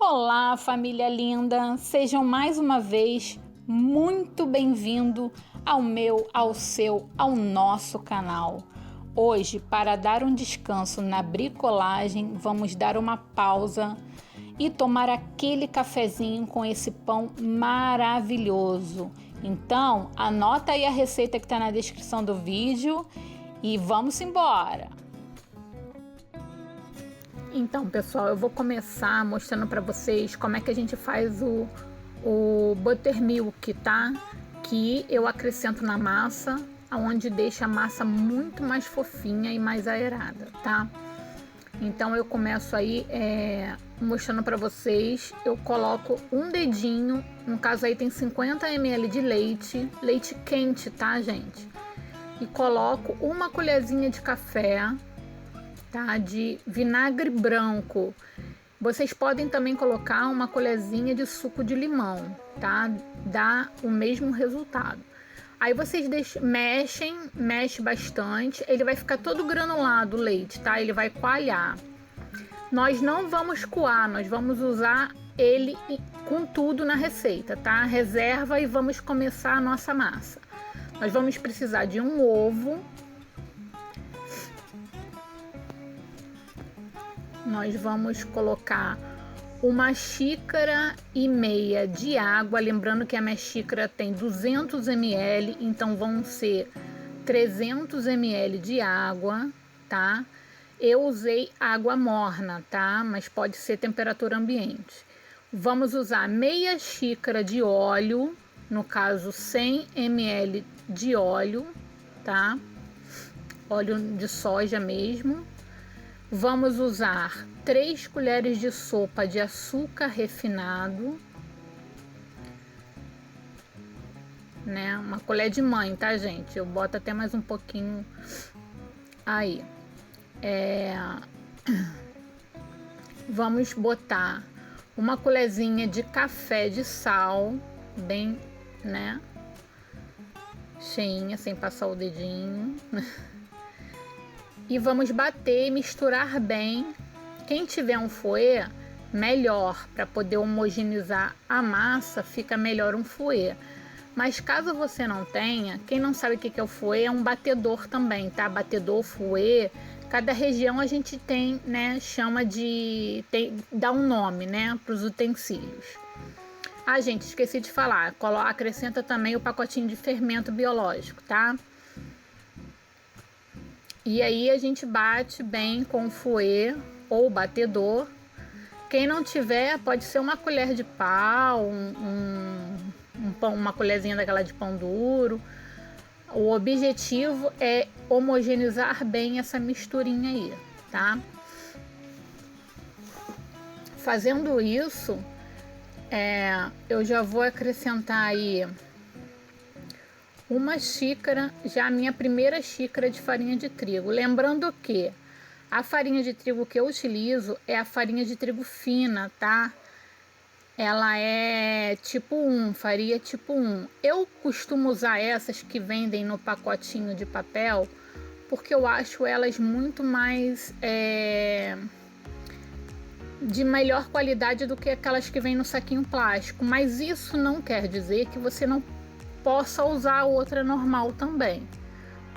Olá, família linda! Sejam mais uma vez muito bem-vindo ao meu, ao seu, ao nosso canal. Hoje, para dar um descanso na bricolagem, vamos dar uma pausa e tomar aquele cafezinho com esse pão maravilhoso. Então, anota aí a receita que está na descrição do vídeo e vamos embora! Então, pessoal, eu vou começar mostrando para vocês como é que a gente faz o buttermilk, tá? Que eu acrescento na massa, onde deixa a massa muito mais fofinha e mais aerada, tá? Então, eu começo aí mostrando para vocês. Eu coloco um dedinho, no caso aí tem 50 ml de leite quente, tá, gente? E coloco uma colherzinha de café, tá, de vinagre branco. Vocês podem também colocar uma colherzinha de suco de limão, tá? Dá o mesmo resultado. Aí vocês mexem bastante. Ele vai ficar todo granulado o leite, tá? Ele vai coalhar. Nós não vamos coar, nós vamos usar ele com tudo na receita, tá? Reserva e vamos começar a nossa massa. Nós vamos precisar de um ovo. Nós vamos colocar 1,5 xícaras de água, lembrando que a minha xícara tem 200 ml, então vão ser 300 ml de água, tá? Eu usei água morna, tá? Mas pode ser temperatura ambiente. Vamos usar meia xícara de óleo, no caso 100 ml de óleo, tá? Óleo de soja mesmo. Vamos usar 3 colheres de sopa de açúcar refinado, né? Uma colher de mãe, tá, gente? Eu boto até mais um pouquinho aí. Vamos botar uma colherzinha de café de sal, bem, né? Cheinha, sem passar o dedinho. E vamos bater e misturar bem. Quem tiver um fouet, melhor, para poder homogeneizar a massa, fica melhor um fouet. Mas caso você não tenha, quem não sabe o que é o fouet, é um batedor também, tá? Batedor, fouet, cada região a gente tem, né? Chama de... dá um nome, né? Para os utensílios. Ah, gente, esqueci de falar. Acrescenta também o pacotinho de fermento biológico, tá? E aí a gente bate bem com o fouet ou batedor. Quem não tiver, pode ser uma colher de pau, uma colherzinha daquela de pão duro. O objetivo é homogeneizar bem essa misturinha aí, tá? Fazendo isso, eu já vou acrescentar aí 1 xícara, já a minha primeira xícara de farinha de trigo. Lembrando que a farinha de trigo que eu utilizo é a farinha de trigo fina, tá? Ela é tipo 1, farinha tipo 1. Eu costumo usar essas que vendem no pacotinho de papel, porque eu acho elas muito mais de melhor qualidade do que aquelas que vêm no saquinho plástico. Mas isso não quer dizer que você não possa usar a outra normal também,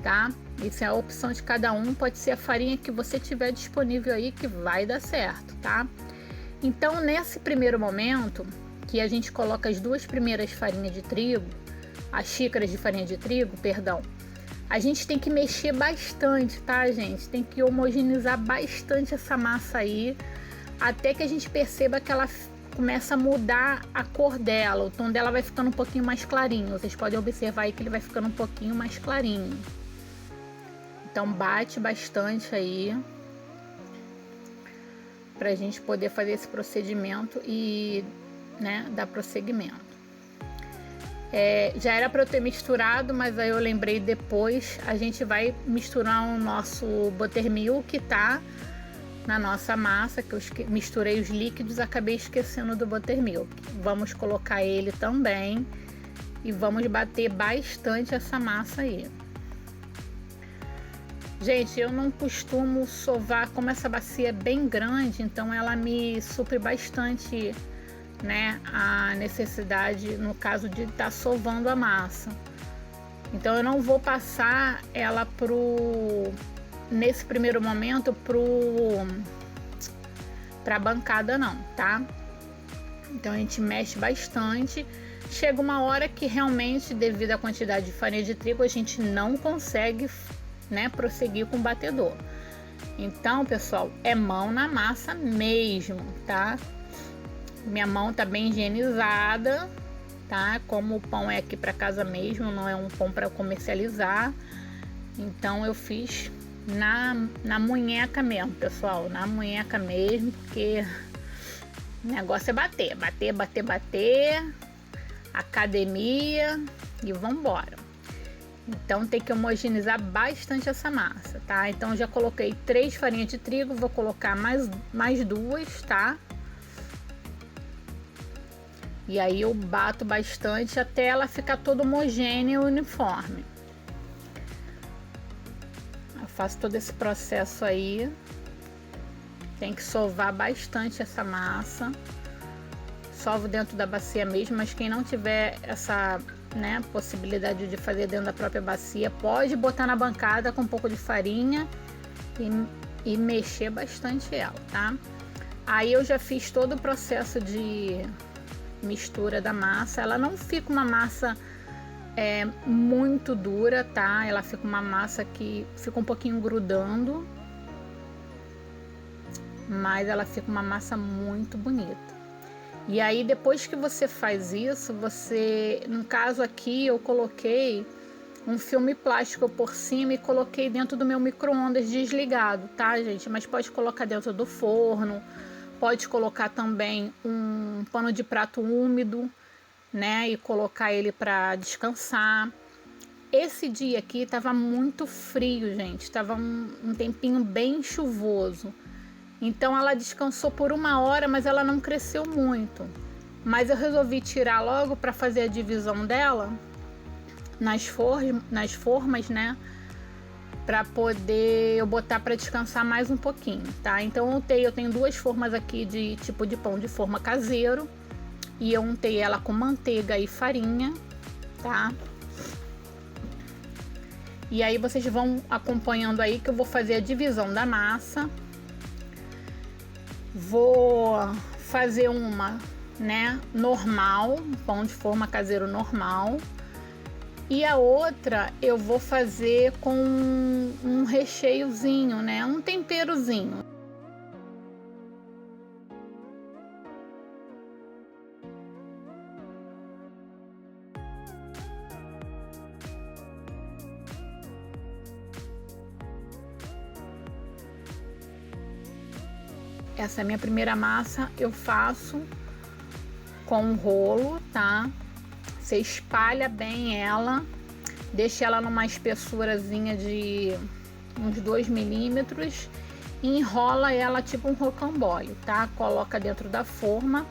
tá? Isso é a opção de cada um, pode ser a farinha que você tiver disponível aí que vai dar certo, tá? Então, nesse primeiro momento, que a gente coloca as 2 primeiras farinhas de trigo, as xícaras de farinha de trigo, perdão, a gente tem que mexer bastante, tá, gente? Tem que homogeneizar bastante essa massa aí, até que a gente perceba que ela começa a mudar a cor dela, o tom dela vai ficando um pouquinho mais clarinho. Vocês podem observar aí que ele vai ficando um pouquinho mais clarinho. Então bate bastante aí pra gente poder fazer esse procedimento e, né, dar prosseguimento. Já era para eu ter misturado, mas aí eu lembrei depois. A gente vai misturar o nosso buttermilk, tá? Na nossa massa, que eu misturei os líquidos, acabei esquecendo do buttermilk. Vamos colocar ele também e vamos bater bastante essa massa aí. Gente, eu não costumo sovar, como essa bacia é bem grande, então ela me supre bastante, né, a necessidade, no caso de estar sovando a massa. Então eu não vou passar ela nesse primeiro momento pra bancada não, tá? Então a gente mexe bastante. Chega uma hora que realmente, devido à quantidade de farinha de trigo, a gente não consegue, né, prosseguir com o batedor. Então, pessoal, é mão na massa mesmo, tá? Minha mão tá bem higienizada, tá? Como o pão é aqui para casa mesmo, não é um pão para comercializar. Então eu fiz na munheca mesmo, pessoal, na munheca mesmo, porque o negócio é bater, academia e vambora. Então tem que homogeneizar bastante essa massa, tá? Então já coloquei 3 farinhas de trigo, vou colocar mais 2, tá? E aí eu bato bastante até ela ficar toda homogênea e uniforme. Eu faço todo esse processo aí. Tem que sovar bastante essa massa. Sovo dentro da bacia mesmo, mas quem não tiver essa, né, possibilidade de fazer dentro da própria bacia, pode botar na bancada com um pouco de farinha e mexer bastante ela, tá? Aí eu já fiz todo o processo de mistura da massa. Ela não fica uma massa muito dura, tá? Ela fica uma massa que fica um pouquinho grudando, mas ela fica uma massa muito bonita. E aí depois que você faz isso, no caso aqui eu coloquei um filme plástico por cima e coloquei dentro do meu micro-ondas desligado, tá, gente? Mas pode colocar dentro do forno, pode colocar também um pano de prato úmido, né? E colocar ele para descansar. Esse dia aqui tava muito frio, gente. Tava um tempinho bem chuvoso. Então ela descansou por 1 hora, mas ela não cresceu muito. Mas eu resolvi tirar logo para fazer a divisão dela nas formas, né? Para poder eu botar para descansar mais um pouquinho, tá? Então eu tenho 2 formas aqui de tipo de pão de forma caseiro. E eu untei ela com manteiga e farinha, tá? E aí vocês vão acompanhando aí que eu vou fazer a divisão da massa. Vou fazer uma, né, normal, um pão de forma caseiro normal. E a outra eu vou fazer com um recheiozinho, né, um temperozinho. Essa é a minha primeira massa, eu faço com um rolo, tá? Você espalha bem ela, deixa ela numa espessurazinha de uns 2 milímetros e enrola ela tipo um rocambole, tá? Coloca dentro da forma,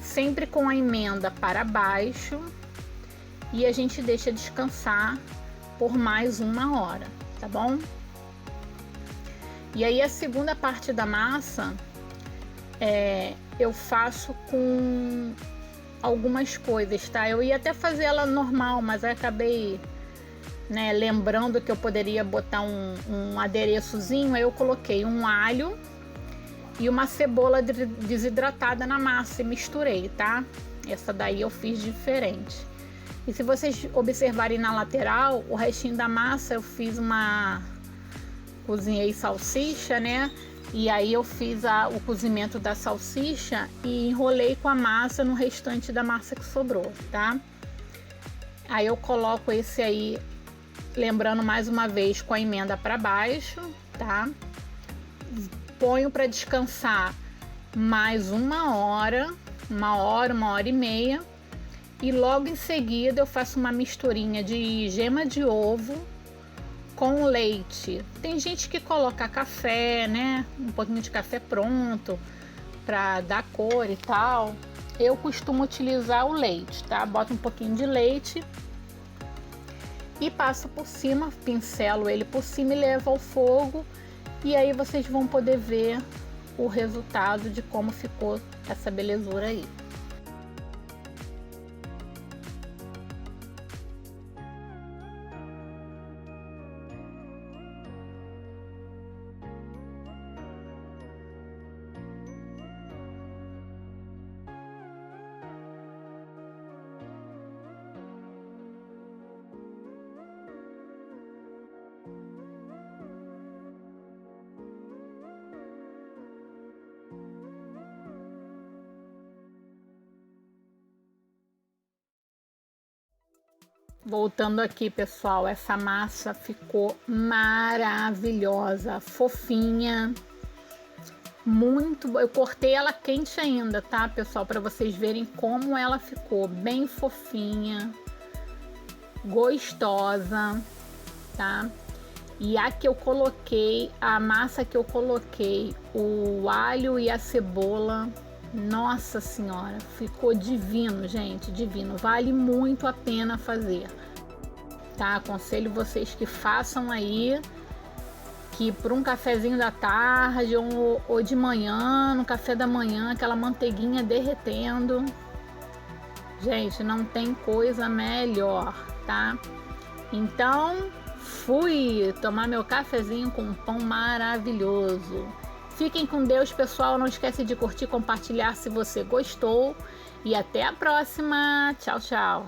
sempre com a emenda para baixo e a gente deixa descansar por mais 1 hora, tá bom? E aí a segunda parte da massa eu faço com algumas coisas, tá? Eu ia até fazer ela normal, mas aí acabei, né, lembrando que eu poderia botar um adereçozinho. Aí eu coloquei um alho e uma cebola desidratada na massa e misturei, tá? Essa daí eu fiz diferente. E se vocês observarem na lateral, o restinho da massa eu fiz cozinhei salsicha, né? E aí eu fiz o cozimento da salsicha e enrolei com a massa no restante da massa que sobrou, tá? Aí eu coloco esse aí, lembrando mais uma vez, com a emenda para baixo, tá? Ponho para descansar mais 1 hora, 1 hora e meia. E logo em seguida eu faço uma misturinha de gema de ovo com leite. Tem gente que coloca café, né? Um pouquinho de café pronto para dar cor e tal. Eu costumo utilizar o leite, tá? Bota um pouquinho de leite e passo por cima, pincelo ele por cima e levo ao fogo. E aí vocês vão poder ver o resultado de como ficou essa belezura aí. Voltando aqui, pessoal, essa massa ficou maravilhosa, fofinha, muito. Eu cortei ela quente ainda, tá, pessoal, para vocês verem como ela ficou, bem fofinha, gostosa, tá? E a que eu coloquei, a massa que eu coloquei, o alho e a cebola, nossa senhora, ficou divino, gente, divino. Vale muito a pena fazer, tá? Aconselho vocês que façam aí, que por um cafezinho da tarde ou de manhã, no café da manhã, aquela manteiguinha derretendo. Gente, não tem coisa melhor, tá? Então, fui tomar meu cafezinho com um pão maravilhoso. Fiquem com Deus, pessoal. Não esquece de curtir, compartilhar se você gostou. E até a próxima. Tchau, tchau.